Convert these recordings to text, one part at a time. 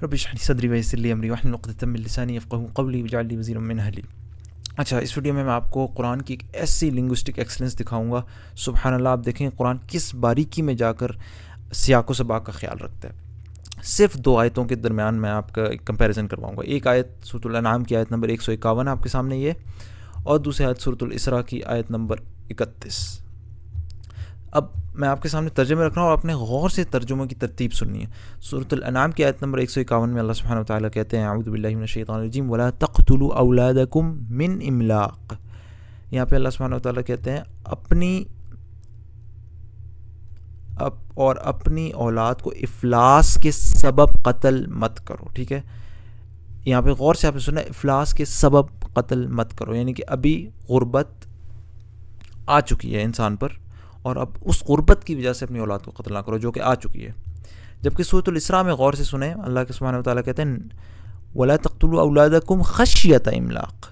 رب اشرح لي صدری ویسر لی امری واحلل عقدۃ من لسانی یفقهوا قولی واجعل لي وزیرا من اہلی۔ اچھا، اس ویڈیو میں آپ کو قرآن کی ایک ایسی لنگوسٹک ایکسلنس دکھاؤں گا، سبحان اللہ، آپ دیکھیں قرآن کس باریکی میں جا کر سیاق و سباق کا خیال رکھتا ہے۔ صرف 2 آیتوں کے درمیان میں آپ کا ایک کمپیریزن کرواؤں گا۔ ایک آیت سورۃ الانعام کی آیت نمبر 151 آپ کے سامنے یہ، اور دوسری آیت سورۃ الاسراء کی آیت نمبر 31۔ اب میں آپ کے سامنے ترجمے رکھ رہا ہوں اور اپنے غور سے ترجموں کی ترتیب سننی ہے۔ سورۃ الانعام کی آیت نمبر 151 میں اللہ سبحانہ وتعالیٰ کہتے ہیں اعوذ باللہ من الشیطان الرجیم ولا تقتلوا اولادکم من املاق۔ یہاں پہ اللہ سبحانہ وتعالیٰ کہتے ہیں اپنی اولاد کو افلاس کے سبب قتل مت کرو، ٹھیک ہے؟ یہاں پہ غور سے آپ نے سنا افلاس کے سبب قتل مت کرو، یعنی کہ ابھی غربت آ چکی ہے انسان پر، اور اب اس غربت کی وجہ سے اپنی اولاد کو قتل نہ کرو جو کہ آ چکی ہے۔ جبکہ سورۃ الاسراء میں غور سے سنیں، اللہ کے سبحانہ وتعالیٰ کہتے ہیں وَلَا تَقْتُلُوا أَوْلَادَكُمْ خَشْيَةَ إِمْلَاقٍ،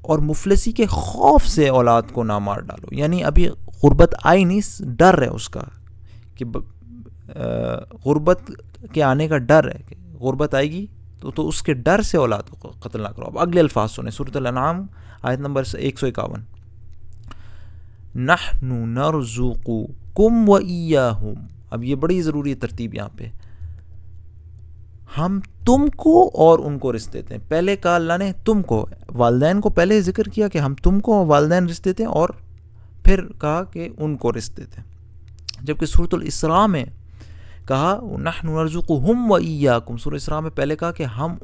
اور مفلسی کے خوف سے اولاد کو نہ مار ڈالو، یعنی ابھی غربت آئی نہیں، ڈر ہے اس کا کہ غربت کے آنے کا ڈر ہے کہ غربت آئے گی تو اس کے ڈر سے اولاد کو قتل نہ کرو۔ اب اگلے الفاظ سنیں، سورۃ الانعام آیت نمبر 151، نحن نرزقکم وإیاہم۔ اب یہ بڑی ضروری ترتیب یہاں پہ، ہم تم کو اور ان کو رزق دیتے ہیں۔ پہلے کہا اللہ نے تم کو، والدین کو پہلے ذکر کیا کہ ہم تم کو والدین رزق دیتے ہیں، اور پھر کہا کہ ان کو رزق دیتے ہیں۔ جبکہ سورۃ الاسراء میں کہا نحن نرزقہم وإیاکم، سورۃ الاسراء میں پہلے کہا کہ ہم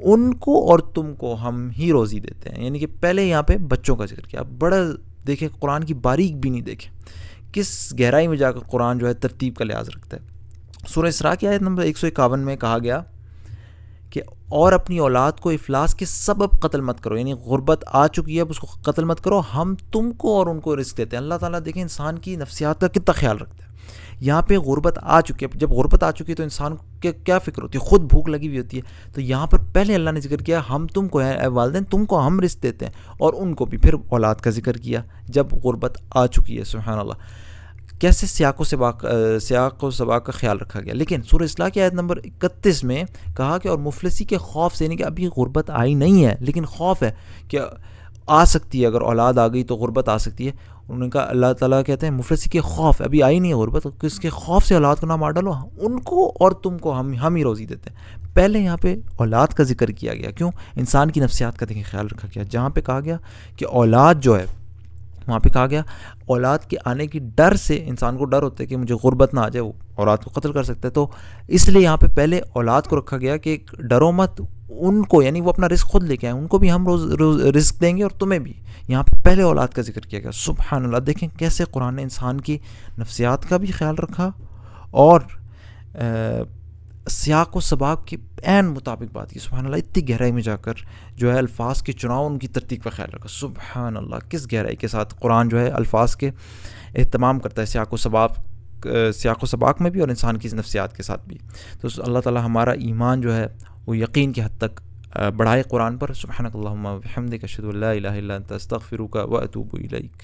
ان کو اور تم کو ہم ہی روزی دیتے ہیں، یعنی کہ پہلے یہاں پہ بچوں کا ذکر کیا۔ بڑا دیکھیں قرآن کی باریک بھی نہیں، دیکھیں کس گہرائی میں جا کر قرآن جو ہے ترتیب کا لحاظ رکھتا ہے۔ سورہ اسراء کی آیت نمبر 151 میں کہا گیا کہ اور اپنی اولاد کو افلاس کے سبب قتل مت کرو، یعنی غربت آ چکی ہے اب اس کو قتل مت کرو، ہم تم کو اور ان کو رزق دیتے ہیں۔ اللہ تعالیٰ دیکھیں انسان کی نفسیات کا کتنا خیال رکھتا ہے۔ یہاں پہ غربت آ چکی ہے، جب غربت آ چکی ہے تو انسان کو کیا فکر ہوتی ہے، خود بھوک لگی ہوئی ہوتی ہے، تو یہاں پر پہلے اللہ نے ذکر کیا ہم تم کو اے والدین تم کو ہم رزق دیتے ہیں، اور ان کو بھی پھر اولاد کا ذکر کیا جب غربت آ چکی ہے۔ سبحان اللہ، کیسے سیاق و سباق کا خیال رکھا گیا۔ لیکن سورہ اصلاح کی آیت نمبر 31 میں کہا کہ اور مفلسی کے خوف سے، یعنی کہ ابھی غربت آئی نہیں ہے لیکن خوف ہے کہ آ سکتی ہے، اگر اولاد آ گئی تو غربت آ سکتی ہے۔ انہوں نے کہا اللہ تعالیٰ کہتے ہیں مفلسی کے خوف، ابھی آئی نہیں ہے غربت، کس کے خوف سے اولاد کو نہ مار ڈالو، ان کو اور تم کو ہم ہی روزی دیتے ہیں۔ پہلے یہاں پہ اولاد کا ذکر کیا گیا، کیوں؟ انسان کی نفسیات کا دیکھیں خیال رکھا گیا۔ جہاں پہ کہا گیا کہ اولاد جو ہے، وہاں پہ کہا گیا اولاد کے آنے کی ڈر سے، انسان کو ڈر ہوتا ہے کہ مجھے غربت نہ آ جائے، وہ اولاد کو قتل کر سکتا ہے، تو اس لیے یہاں پہ پہلے اولاد کو رکھا گیا کہ ڈرو مت ان کو، یعنی وہ اپنا رزق خود لے کے آئیں، ان کو بھی ہم رزق دیں گے اور تمہیں بھی۔ یہاں پہ پہلے اولاد کا ذکر کیا گیا۔ سبحان اللہ، دیکھیں کیسے قرآن نے انسان کی نفسیات کا بھی خیال رکھا اور سیاق و سباق کے عین مطابق بات کی۔ سبحان اللہ، اتنی گہرائی میں جا کر جو ہے الفاظ کے چناؤ، ان کی ترتیب کا خیال رکھا۔ سبحان اللہ، کس گہرائی کے ساتھ قرآن جو ہے الفاظ کے اہتمام کرتا ہے، سیاق و سباق میں بھی اور انسان کی نفسیات کے ساتھ بھی۔ تو اللہ تعالی ہمارا ایمان جو ہے وہ یقین کی حد تک بڑھائے قرآن پر۔ سبحانک اللہم و بحمدک، اشہد ان لا الہ الا انت، استغفرک و اتوب الیک۔